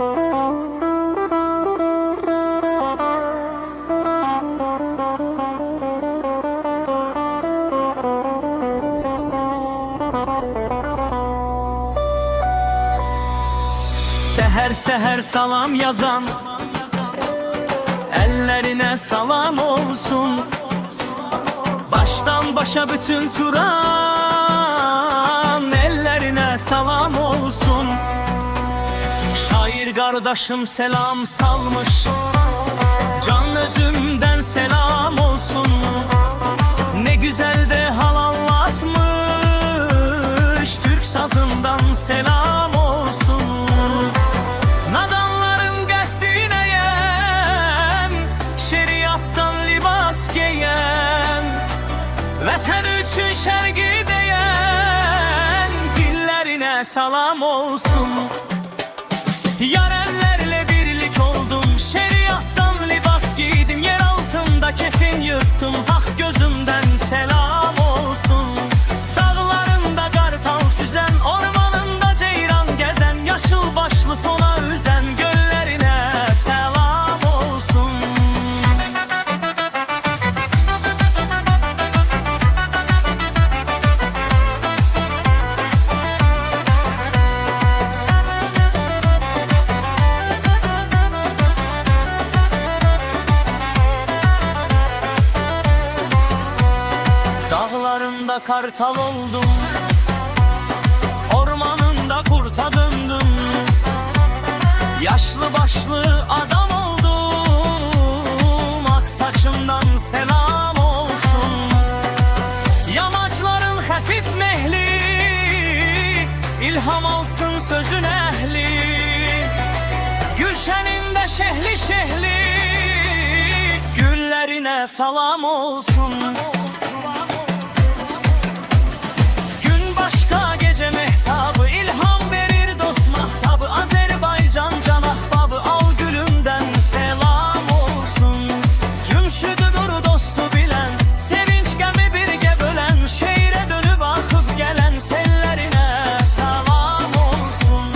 Seher seher salam yazan ellerine salam olsun. Baştan başa bütün Turan ellerine salam olsun. Şair kardeşim selam salmış, can özümden selam olsun. Ne güzel de hal anlatmış, Türk sazından selam olsun. Nadanların qəddinə yem, şeriattan libas giyen, vətən üçün şərqi deyən dillerine salam olsun. Yarenlerle birlik oldum, şeriattan libas giydim, yer altında kefin yırttım, hak gözümden selam olsun. Dağlarında kartal süzen, ormanında ceyran gezen, yaşıl başlı sona üzen göllerine selam olsun. Dağlarında kartal oldum, ormanında kurta döndüm. Yaşlı başlı adam oldum, ak saçımdan selam olsun. Yamaçların hafif mehli, ilham alsın sözün ehli. Gülşeninde şehli şehli, güllerine salam olsun. Gece mehtabı ilham verir dost mahtabı, Azerbaycan can ahbabı, al gülümden selam olsun. Cümşüdüdür dostu bilen, sevinç gemi birge bölen, şehre dönüp akıp gelen sellerine salam olsun.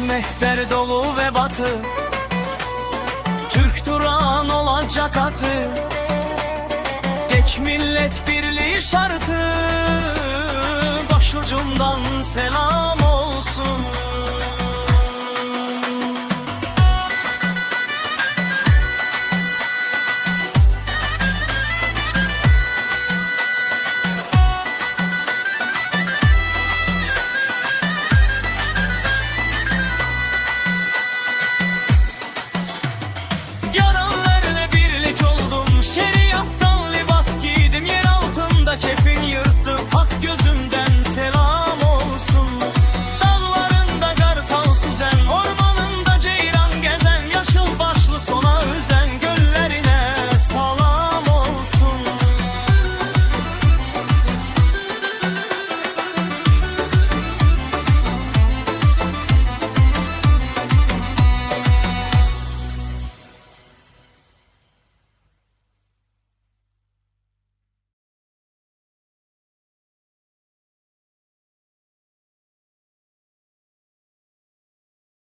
Mehter dolu ve batı, Türk Turan olacak atı. Geç millet birliği şartı, başucumdan selam